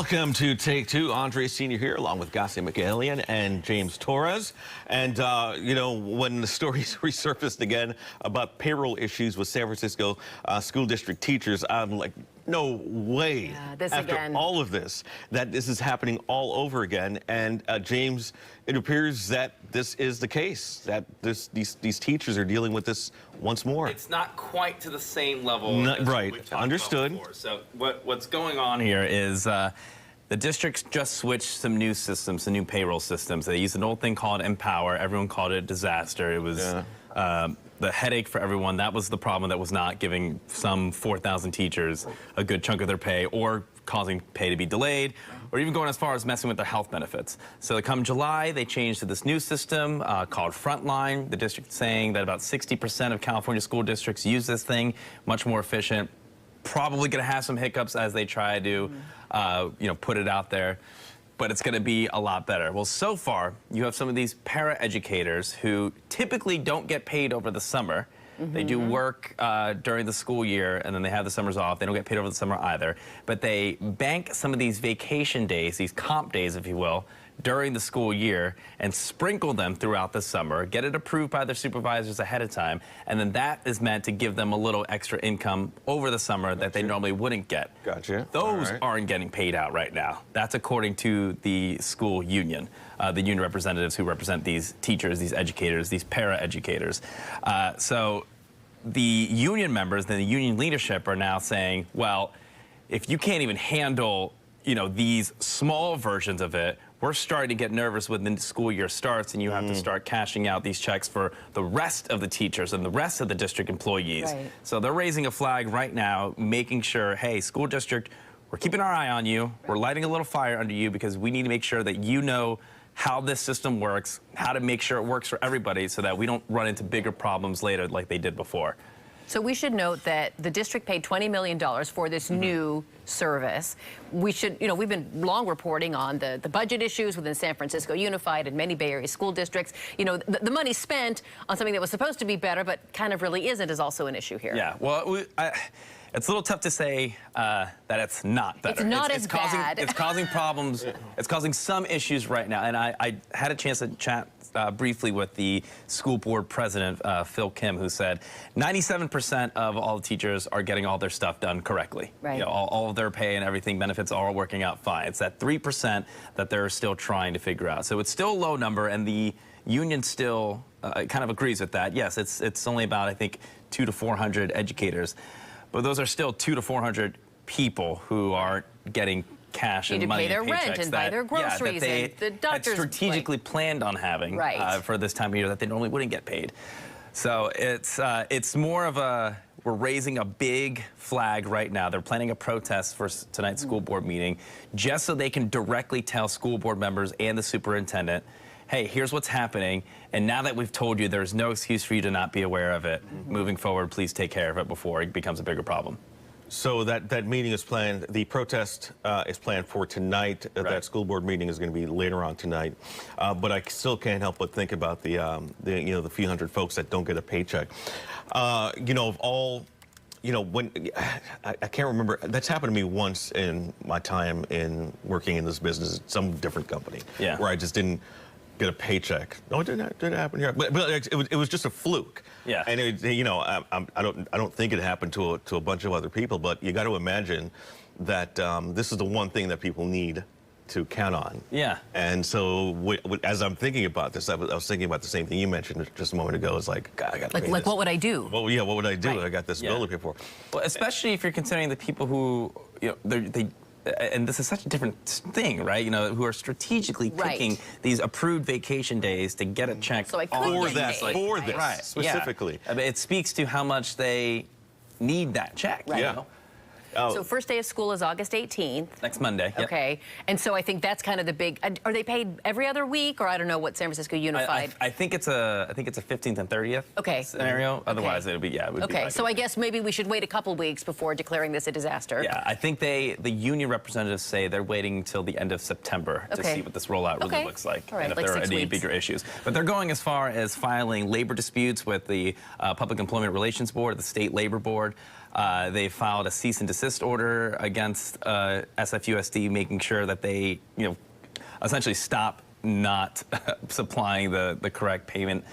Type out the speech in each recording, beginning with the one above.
Welcome to Take Two. Andre Sr. here, along with Gassi McAllion and James Torres. And, you know, when the stories resurfaced again about payroll issues with San Francisco school district teachers, I'm like, no way, after all of this, that this is happening all over again. And, James, it appears that this is the case, that these teachers are dealing with this once more. It's not quite to the same level. Right, understood. So what's going on here is the districts just switched some new systems, some new payroll systems. They used an old thing called Empower. Everyone called it a disaster. It was the headache for everyone. That was the problem that was not giving some 4,000 teachers a good chunk of their pay, or causing pay to be delayed, or even going as far as messing with their health benefits. So come July, they changed to this new system called Frontline. The district saying that about 60% of California school districts use this thing, much more efficient. Probably going to have some hiccups as they try to, you know, put it out there, but it's going to be a lot better. Well, so far, you have some of these para-educators who typically don't get paid over the summer. They do work during the school year, and then they have the summers off. They don't get paid over the summer either. But they bank some of these vacation days, these comp days, if you will, during the school year and sprinkle them throughout the summer, get it approved by their supervisors ahead of time, and then that is meant to give them a little extra income over the summer that they normally wouldn't get. Gotcha. Those aren't getting paid out right now. That's according to the school union, the union representatives who represent these teachers, these educators, these para-educators. So the union members, the union leadership are now saying, well, if you can't even handle, you know, these small versions of it, we're starting to get nervous when the school year starts and you have to start cashing out these checks for the rest of the teachers and the rest of the district employees. So they're raising a flag right now, making sure, hey, school district, we're keeping our eye on you. We're lighting a little fire under you because we need to make sure that you know how this system works, how to make sure it works for everybody so that we don't run into bigger problems later like they did before. So we should note that the district paid $20 million for this new service. We should, you know, we've been long reporting on the budget issues within San Francisco Unified and many Bay Area school districts. You know, the money spent on something that was supposed to be better but kind of really isn't is also an issue here. Yeah, well, it's a little tough to say that it's not better. It's not as bad. It's causing problems. It's causing some issues right now. And I had a chance to chat briefly with the school board president, Phil Kim, who said 97% of all the teachers are getting all their stuff done correctly. You know, all of their pay and everything, benefits are all working out fine. It's that 3% that they're still trying to figure out. So it's still a low number, and the union still kind of agrees with that. Yes, it's only about, I think, 200 to 400 educators. But those are still 200 to 400 people who are getting cash and money, pay their rent and buy their groceries, that and the doctors had strategically planned on having for this time of year that they normally wouldn't get paid. So it's more of a, we're raising a big flag right now. They're planning a protest for tonight's school board meeting just so they can directly tell school board members and the superintendent, hey, here's what's happening, and now that we've told you, there's no excuse for you to not be aware of it. Moving forward, please take care of it before it becomes a bigger problem. So that meeting is planned, the protest is planned for tonight. That school board meeting is going to be later on tonight. But I still can't help but think about the you know, the few hundred folks that don't get a paycheck. You know, of all, you know, when I can't remember, that's happened to me once in my time in working in this business at some different company, where I just didn't get a paycheck. No, it didn't happen here. But it was just a fluke. And it, you know, I don't think it happened to a bunch of other people. But you got to imagine that this is the one thing that people need to count on. And so as I'm thinking about this, I was thinking about the same thing you mentioned just a moment ago. It's like, God, I got to pay this. What would I do? Well, yeah, what would I do? I got this bill to pay for. Well, especially if you're considering the people who, you know, they and this is such a different thing, right? You know, who are strategically picking these approved vacation days to get a check for this specifically. I mean, it speaks to how much they need that check. You know? So first day of school is August 18th. Next Monday. Okay. And so I think that's kind of the big. Are they paid every other week, or I don't know what San Francisco Unified? I think it's a 15th and 30th scenario. Otherwise, it would be It would be so I guess maybe we should wait a couple weeks before declaring this a disaster. Yeah, I think the union representatives say they're waiting until the end of September to see what this rollout really looks like, and if there are any bigger issues. But they're going as far as filing labor disputes with the Public Employment Relations Board, the State Labor Board. They filed a cease and desist desist order against SFUSD, making sure that they, essentially stop not supplying the correct payment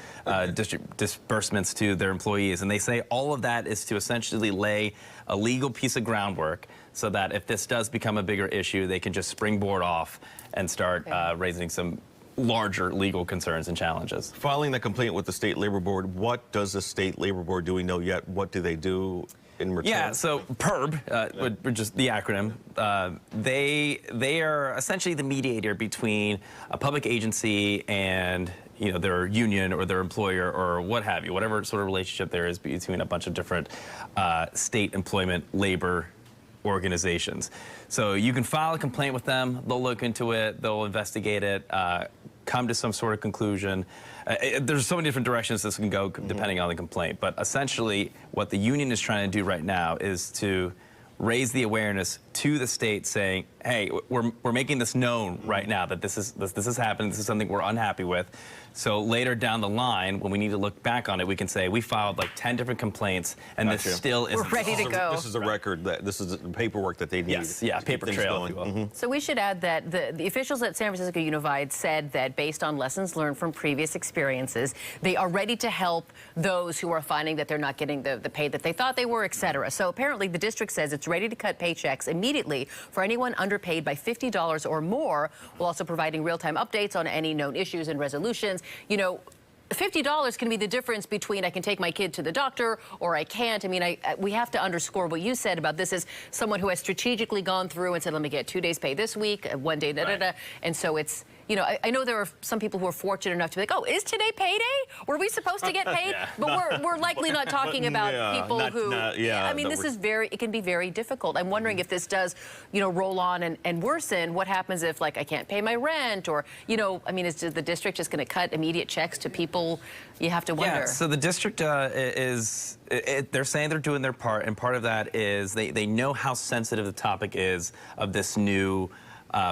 disbursements to their employees. And they say all of that is to essentially lay a legal piece of groundwork so that if this does become a bigger issue, they can just springboard off and start raising some larger legal concerns and challenges. Filing the complaint with the State Labor Board, what does the State Labor Board, do we know yet? What do they do in return? Yeah, so PERB, which is the acronym, they are essentially the mediator between a public agency and their union or their employer or what have you, whatever sort of relationship there is between a bunch of different state employment labor organizations. So you can file a complaint with them, they'll look into it, they'll investigate it, come to some sort of conclusion. There's so many different directions this can go depending on the complaint, but essentially what the union is trying to do right now is to raise the awareness to the state saying, hey, we're making this known right now that this is happening, this is something we're unhappy with. So later down the line, when we need to look back on it, we can say we filed like 10 different complaints and this still isn't. We're ready to go. This is a record, that this is the paperwork that they need. Yes, yeah, paper trail, if you will. So we should add that the officials at San Francisco Unified said that based on lessons learned from previous experiences, they are ready to help those who are finding that they're not getting the pay that they thought they were, et cetera. So apparently the district says it's ready to cut paychecks immediately for anyone underpaid by $50 or more, while also providing real-time updates on any known issues and resolutions. $50 can be the difference between I can take my kid to the doctor or I can't. I mean, we have to underscore what you said about this is someone who has strategically gone through and said, let me get 2 days pay this week, 1 day, da-da-da. And so it's, I know there are some people who are fortunate enough to be like, oh, is today payday? Were we supposed to get paid? But we're likely not talking about people who, I mean, this is it can be very difficult. I'm wondering if this does, roll on and worsen, what happens if, like, I can't pay my rent or, I mean, is the district just going to cut immediate checks to people? You have to wonder. Yeah, so the district they're saying they're doing their part, and part of that is they know how sensitive the topic is of this new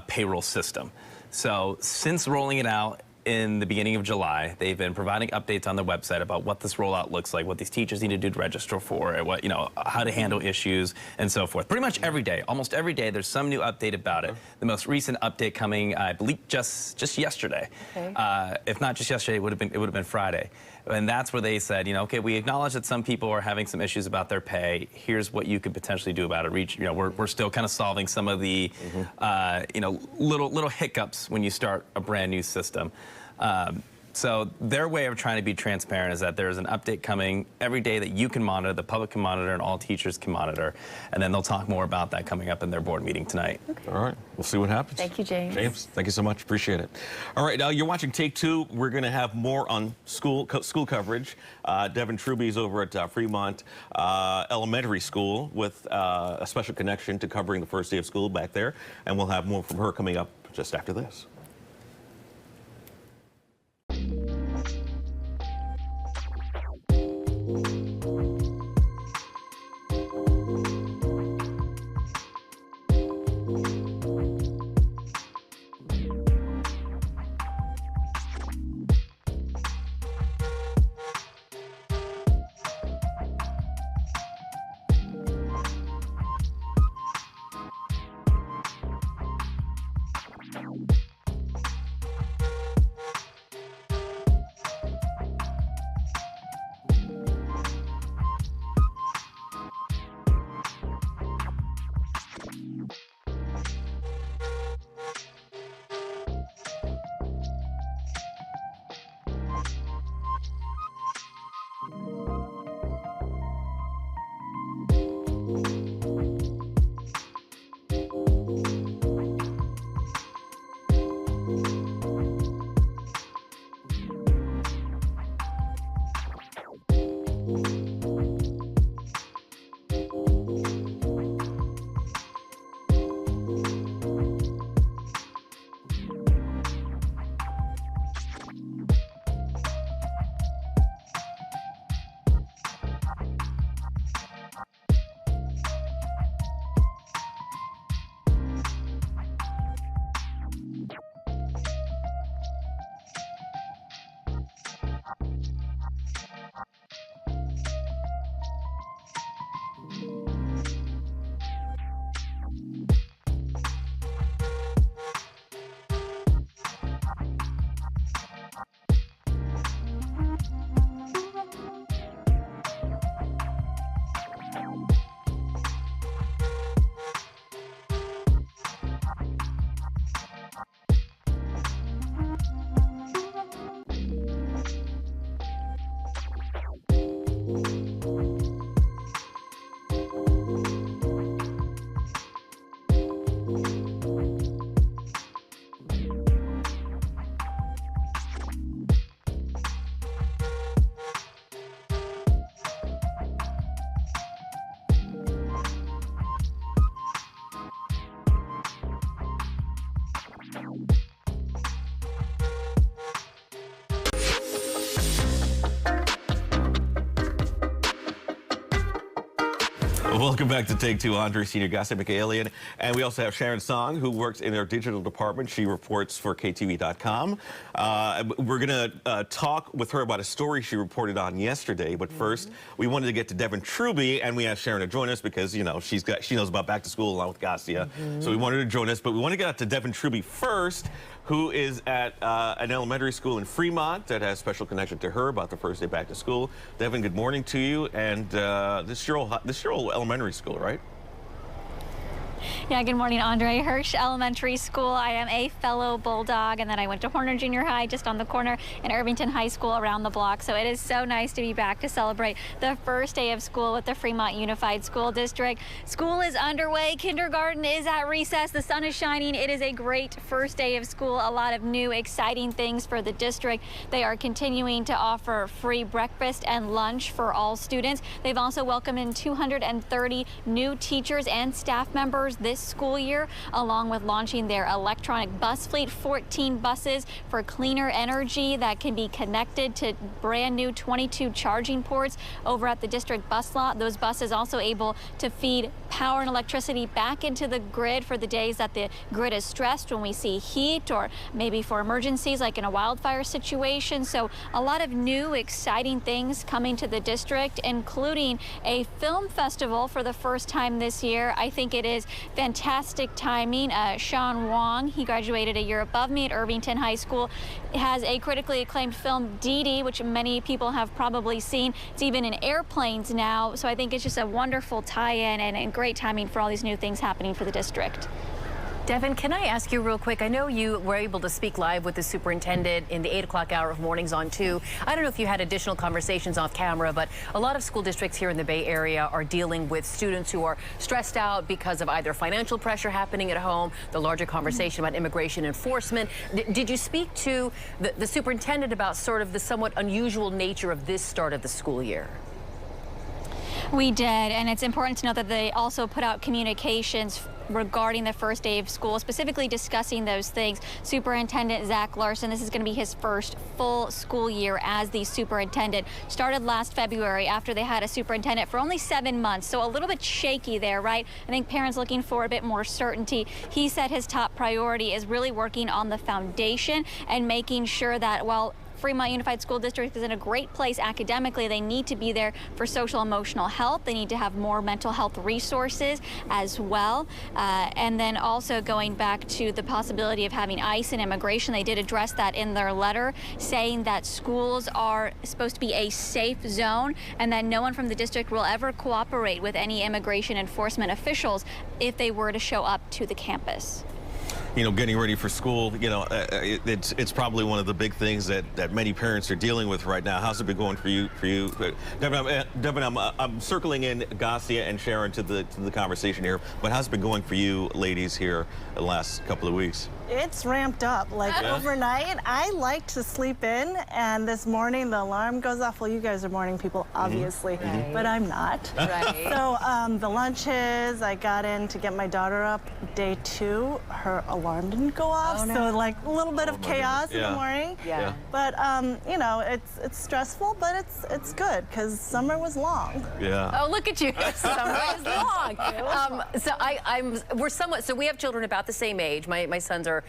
payroll system. So since rolling it out in the beginning of July, they've been providing updates on their website about what this rollout looks like, what these teachers need to do to register for it, what, how to handle issues and so forth. Pretty much every day, almost every day, there's some new update about it. The most recent update coming, I believe, just yesterday. Okay. If not just yesterday, it would have been Friday. And that's where they said, okay, we acknowledge that some people are having some issues about their pay. Here's what you could potentially do about it. We're still kind of solving some of the, little hiccups when you start a brand new system. So their way of trying to be transparent is that there's an update coming every day that you can monitor, the public can monitor, and all teachers can monitor. And then they'll talk more about that coming up in their board meeting tonight. Okay. All right. We'll see what happens. Thank you, James. James, thank you so much. Appreciate it. All right. Now, you're watching Take Two. We're going to have more on school coverage. Devin Truby's over at Fremont Elementary School with a special connection to covering the first day of school back there. And we'll have more from her coming up just after this. Welcome back to Take Two. Andre Senior Gossip McAlien. And we also have Sharon Song, who works in our digital department. She reports for KTV.com. We're going to talk with her about a story she reported on yesterday. But first, we wanted to get to Devin Truby, and we asked Sharon to join us because, you know, she knows about back to school along with Garcia. So we wanted her to join us. But we want to get out to Devin Truby first, who is at an elementary school in Fremont that has special connection to her about the first day back to school. Devin, good morning to you. And this is your old elementary school, right? Yeah, good morning, Andre. Hirsch Elementary School. I am a fellow Bulldog, and then I went to Horner Junior High just on the corner, and Irvington High School around the block. So it is so nice to be back to celebrate the first day of school with the Fremont Unified School District. School is underway. Kindergarten is at recess. The sun is shining. It is a great first day of school. A lot of new, exciting things for the district. They are continuing to offer free breakfast and lunch for all students. They've also welcomed in 230 new teachers and staff members this school year, along with launching their electronic bus fleet, 14 buses for cleaner energy that can be connected to brand new 22 charging ports over at the district bus lot. Those buses also able to feed power and electricity back into the grid for the days that the grid is stressed, when we see heat or maybe for emergencies like in a wildfire situation. So a lot of new, exciting things coming to the district, including a film festival for the first time this year. I think it is fantastic timing. Sean Wong, he graduated a year above me at Irvington High School, has a critically acclaimed film, Dee Dee, which many people have probably seen. It's even in airplanes now. So I think it's just a wonderful tie-in and great timing for all these new things happening for the district. Devin, can I ask you real quick? I know you were able to speak live with the superintendent in the 8 o'clock hour of mornings on 2. I don't know if you had additional conversations off camera, but a lot of school districts here in the Bay Area are dealing with students who are stressed out because of either financial pressure happening at home, the larger conversation about immigration enforcement. Did you speak to the superintendent about sort of the somewhat unusual nature of this start of the school year? We did, and it's important to note that they also put out communications regarding the first day of school, specifically discussing those things. Superintendent Zach Larson, this is going to be his first full school year as the superintendent. Started last February after they had a superintendent for only 7 months, so a little bit shaky there, right? I think parents looking for a bit more certainty. He said his top priority is really working on the foundation and making sure that while Fremont Unified School District is in a great place academically, they need to be there for social emotional health. They need to have more mental health resources as well. And then also going back to the possibility of having ICE and immigration, they did address that in their letter, saying that schools are supposed to be a safe zone and that no one from the district will ever cooperate with any immigration enforcement officials if they were to show up to the campus. You know, getting ready for school, you know, it's probably one of the big things that many parents are dealing with right now. How's it been going for you? Devin, I'm circling in Garcia and Sharon to the conversation here, but how's it been going for you ladies here the last couple of weeks? It's ramped up. Like overnight, I like to sleep in, and this morning the alarm goes off. Well, you guys are morning people, obviously, but I'm not. Right. So the lunches, I got in to get my daughter up. Day 2, her alarm didn't go off, so like a little bit of chaos in the morning. Yeah. But you know, it's stressful, but it's good because summer was long. Yeah. Oh, look at you! Summer is long. So we have children about the same age. My sons are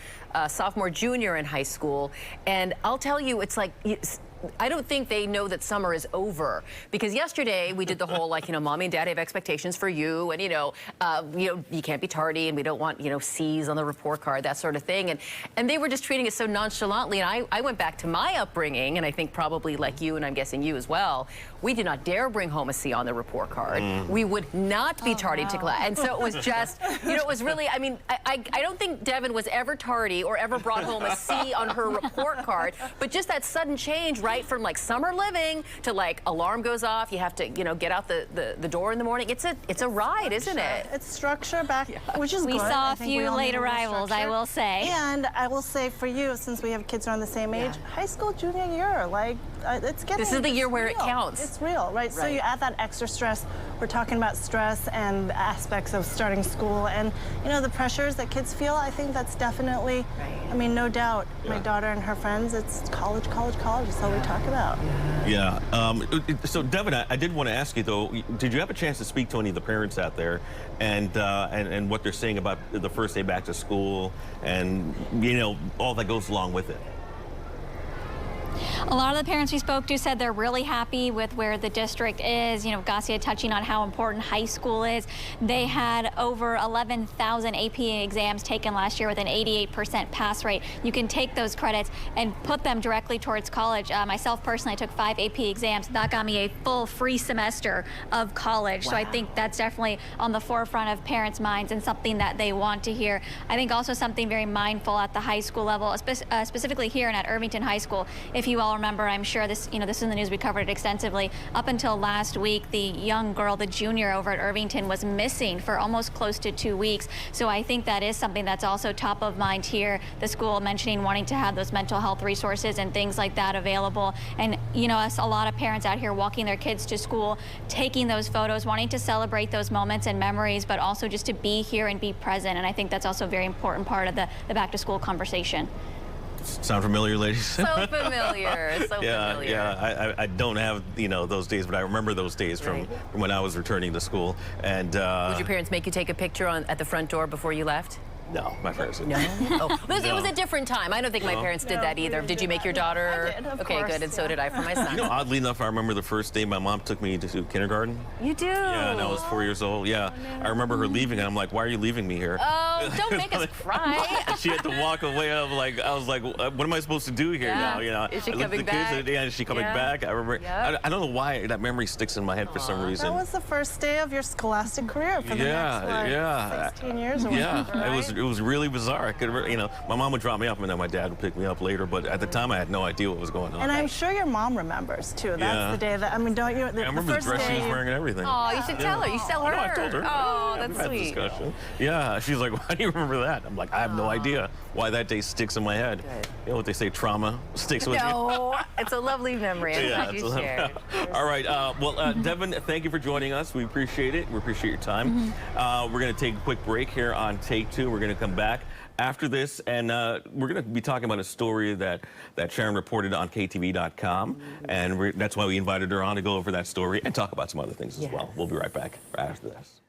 sophomore, junior in high school, and I'll tell you, it's like I don't think they know that summer is over, because yesterday we did the whole, like, you know, mommy and daddy have expectations for you, and you can't be tardy, and we don't want, you know, C's on the report card, that sort of thing, and they were just treating it so nonchalantly. And I went back to my upbringing, and I think probably like you, and I'm guessing you as well, we did not dare bring home a C on the report card. We would not be tardy to class, and so it was just, you know, it was really, I mean, I don't think Devin was ever tardy or ever brought home a C on her report card, but just that sudden change, right, from like summer living to like alarm goes off, you have to, you know, get out the door in the morning. It's a ride, isn't it? It's structure back, which is good. We saw I a think few we all late need a little arrivals, I structure. will say. And I will say for you, since we have kids around the same age, high school junior year, like it's getting. This is the year it's where it real. counts. It's real, right? So Right. you add that extra stress. We're talking about stress and aspects of starting school, and the pressures that kids feel. I think that's definitely. Right. I mean, no doubt. Yeah. My daughter and her friends. It's college, college, college. That's all we talk about. Yeah. So, Devin, I did want to ask you though. Did you have a chance to speak to any of the parents out there, and what they're saying about the first day back to school, and all that goes along with it? A lot of the parents we spoke to said they're really happy with where the district is. Garcia touching on how important high school is. They had over 11,000 AP exams taken last year with an 88% pass rate. You can take those credits and put them directly towards college. Myself personally, I took 5 AP exams. That got me a full free semester of college. Wow. So I think that's definitely on the forefront of parents' minds and something that they want to hear. I think also something very mindful at the high school level, specifically here and at Irvington High School. If you all remember, I'm sure this is in the news, we covered it extensively. Up until last week, the young girl, the junior over at Irvington, was missing for almost close to 2 weeks. So I think that is something that's also top of mind here. The school mentioning wanting to have those mental health resources and things like that available. And us, a lot of parents out here walking their kids to school, taking those photos, wanting to celebrate those moments and memories, but also just to be here and be present. And I think that's also a very important part of the back to school conversation. Sound familiar, ladies? So familiar, so familiar. Yeah. I don't have those days, but I remember those days from when I was returning to school. And Did your parents make you take a picture at the front door before you left? no, my parents didn't. No. Oh, it was a different time. I don't think my parents did that either. Did you make your daughter? I did, of Okay, course, good, and so did I for my son. Oddly enough, I remember the first day my mom took me to kindergarten. You do? Yeah, and I was 4 years old. Yeah, I remember her leaving, and I'm like, "Why are you leaving me here?" Oh, don't make us cry. She had to walk away. I was like, what am I supposed to do here Yeah. now? Is she I looked at coming the kids, back? and, is she coming Yeah. back? I remember. Yep. I don't know why that memory sticks in my head for some reason. That was the first day of your scholastic career for the next 16 years or Yeah, whatever, right? it was really bizarre. I could, my mom would drop me off, and then my dad would pick me up later. But at the time, I had no idea what was going on. And I'm sure your mom remembers too. That's Yeah. the day that don't you? I remember the first dress she was day wearing and everything. Oh, you should tell her. You should tell her. No, I told her. Oh, We've that's had sweet. discussion. Yeah, she's like, why do you remember that? I'm like, I have no idea why that day sticks in my head. Good. You know what they say, trauma sticks with you. No, it's a lovely memory. I'm glad you shared. All right. Devin, thank you for joining us. We appreciate it. We appreciate your time. We're going to take a quick break here on Take Two. We're going to come back after this, and we're going to be talking about a story that Sharon reported on KTVU.com, and that's why we invited her on to go over that story and talk about some other things as well. We'll be right back after this.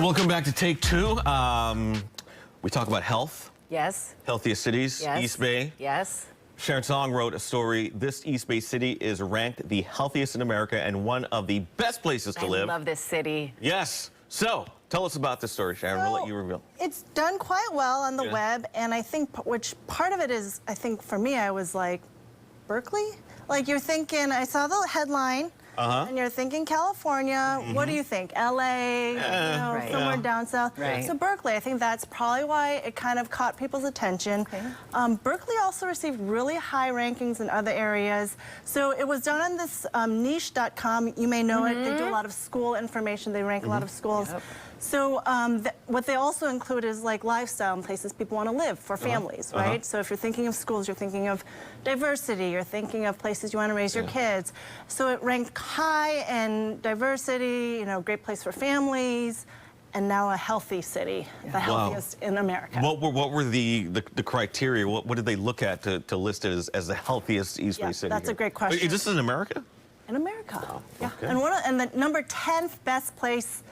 welcome back to Take Two. We talk about health. Yes. Healthiest cities, Yes. East Bay. Yes. Sharon Song wrote a story. This East Bay city is ranked the healthiest in America and one of the best places to live. I love this city. Yes. So, tell us about this story, Sharon. We'll let you reveal. It's done quite well on the web, and I think which part of it is, I think for me, I was like, Berkeley? Like you're thinking, I saw the headline, and you're thinking California. What do you think? LA, somewhere down south. Right. So Berkeley, I think that's probably why it kind of caught people's attention. Okay. Berkeley also received really high rankings in other areas. So it was done on this niche.com. You may know it. They do a lot of school information. They rank a lot of schools. Yep. So what they also include is like lifestyle and places people want to live for families, right? So if you're thinking of schools, you're thinking of diversity, you're thinking of places you want to raise your kids. So it ranked high in diversity, you know, great place for families, and now a healthy city, the healthiest in America. What were the criteria? What did they look at to list it as the healthiest East Bay city? That's a great question. Is this in America? In America, yeah. okay. And the number 10th best place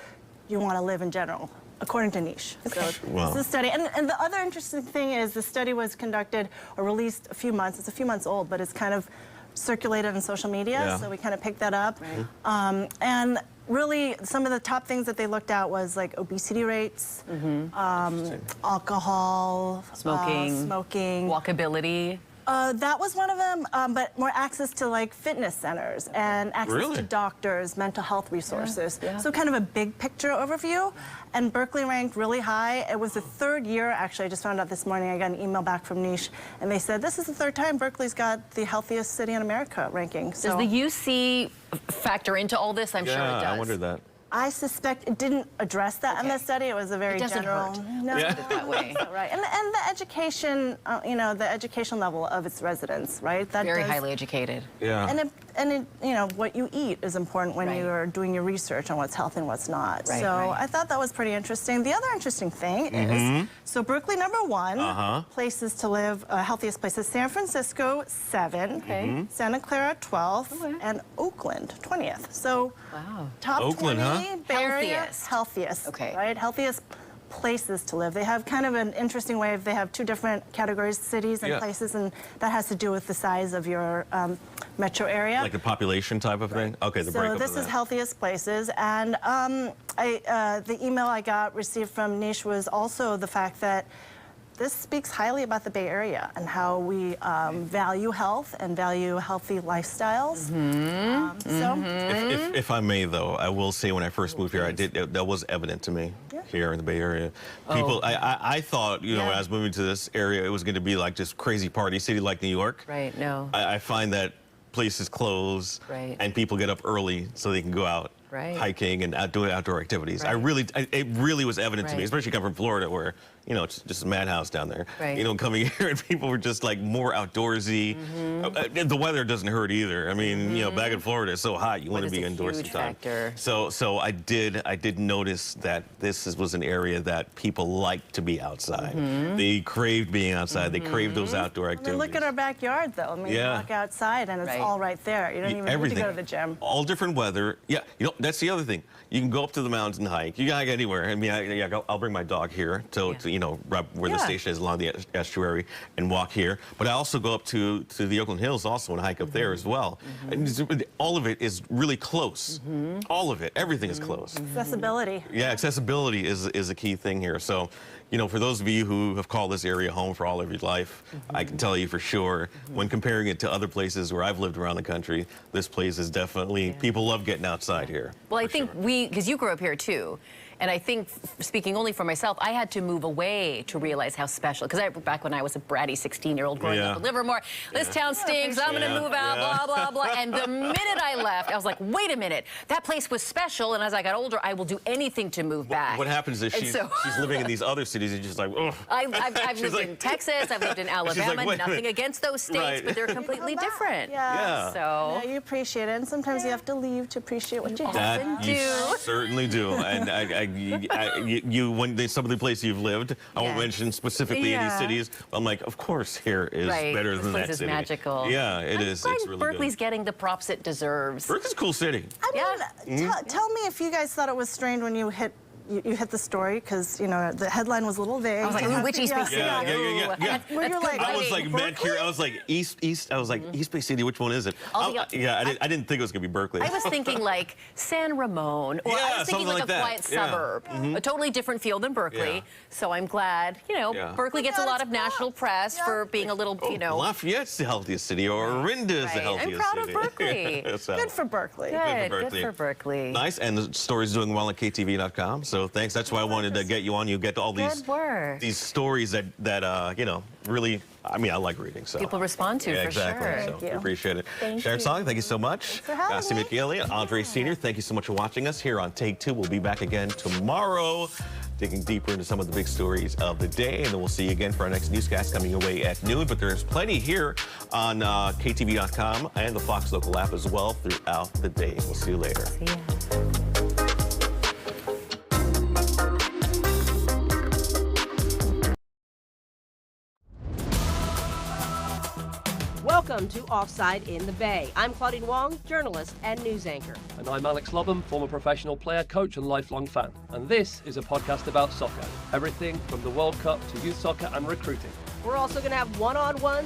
you want to live in general, according to Niche. So Wow. it's a study. And the other interesting thing is the study was conducted or released a few months. It's a few months old, but it's kind of circulated on social media, Yeah. so we kind of picked that up. And really, some of the top things that they looked at was like obesity rates, alcohol, smoking, Walkability. That was one of them, but more access to like fitness centers and access to doctors, mental health resources. So kind of a big picture overview. And Berkeley ranked really high. It was the third year, actually, I just found out this morning, I got an email back from Niche, and they said, this is the third time Berkeley's got the healthiest city in America ranking. So Does the UC factor into all this? I'm sure it does. Yeah, I wondered that. I suspect it didn't address that in the study. It was a very general. Hurt. No, that way. right. And the education, you know, the education level of its residents, right? That Very does, highly educated. Yeah. And it, you know, what you eat is important when you are doing your research on what's healthy and what's not. Right, so right. I thought that was pretty interesting. The other interesting thing is, so Berkeley #1, places to live, healthiest places, San Francisco 7, Santa Clara 12th, and Oakland 20th. So top Oakland, 20 Bay Area, Healthiest. healthiest, Okay. right? Healthiest places to live. They have kind of an interesting way of, they have two different categories, cities and places, and that has to do with the size of your metro area. Like the population type of thing? Okay, the breakup So this of is that. healthiest places, and the email I received from Niche was also the fact that this speaks highly about the Bay Area and how we value health and value healthy lifestyles. If I may, though, I will say when I first moved here, that was evident to me here in the Bay Area. People, I thought, you know, when I was moving to this area, it was going to be like just crazy party city like New York. Right, no. I find that places close and people get up early so they can go out hiking and doing outdoor activities. It really was evident to me, especially coming from Florida where, you know, it's just a madhouse down there. You know, coming here and people were just like more outdoorsy. The weather doesn't hurt either. I mean, you know, back in Florida, it's so hot, you want to be indoors sometimes. So I did notice that this was an area that people liked to be outside. They craved being outside. They craved those outdoor activities. Look at our backyard, though. I mean, you walk outside and it's all right there. You don't even need to go to the gym. All different weather. Yeah, you know, that's the other thing. You can go up to the mountains and hike. You can hike anywhere. I mean, I'll bring my dog here to you know, right where the station is along the estuary and walk here. But I also go up to the Oakland Hills also and hike up there as well. And all of it is really close. All of it. Everything is close. Accessibility. Yeah, accessibility is a key thing here. So, you know, for those of you who have called this area home for all of your life, I can tell you for sure, when comparing it to other places where I've lived around the country, this place is definitely, people love getting outside here. Well, I think because you grew up here too, and I think, speaking only for myself, I had to move away to realize how special, because back when I was a bratty 16-year-old growing up in Livermore, this town stinks, I'm going to move out, blah, blah, blah. And the minute I left, I was like, wait a minute, that place was special, and as I got older, I will do anything to move back. What happens is she's living in these other cities, and just like, oh. I've lived in Texas, I've lived in Alabama, like, nothing against those states, but they're completely different. So you appreciate it, and sometimes you have to leave to appreciate what you have. That you certainly do. And when some of the places you've lived, I won't mention specifically any cities. I'm like, of course, here is better than that city. This place is magical. Yeah, it is. It's really Berkeley's good. getting the props it deserves. Berkeley's a cool city. I mean, tell me if you guys thought it was strange when you hit you hit the story because, the headline was a little vague. I was like, ooh, which East Bay City? Yeah. Were you like, I was like mad curious. I was like East. I was like East Bay City. Which one is it? I didn't think it was gonna be Berkeley. I was thinking like San Ramon, or I was thinking like a quiet suburb, a totally different feel than Berkeley. Yeah. So I'm glad, Berkeley gets a lot of national press for being a little, Lafayette's the healthiest city, or Orinda's the healthiest city. I'm proud of Berkeley. So, good for Berkeley. Good for Berkeley. Nice, and the story's doing well at KTVU.com. So thanks. That's why I wanted to get you on. You get all these stories that really. I mean, I like reading. So people respond to for exactly. sure. So we appreciate it. Thank Sharon you. Song, thank you so much. Thanks for having me. McGilly, Andre Sr., thank you so much for watching us here on Take Two. We'll be back again tomorrow, digging deeper into some of the big stories of the day, and then we'll see you again for our next newscast coming away at noon. But there's plenty here on KTV.com and the Fox Local app as well throughout the day. We'll see you later. See ya. Welcome to Offside in the Bay. I'm Claudine Wong, journalist and news anchor. And I'm Alex Lobham, former professional player, coach and lifelong fan. And this is a podcast about soccer. Everything from the World Cup to youth soccer and recruiting. We're also going to have one-on-ones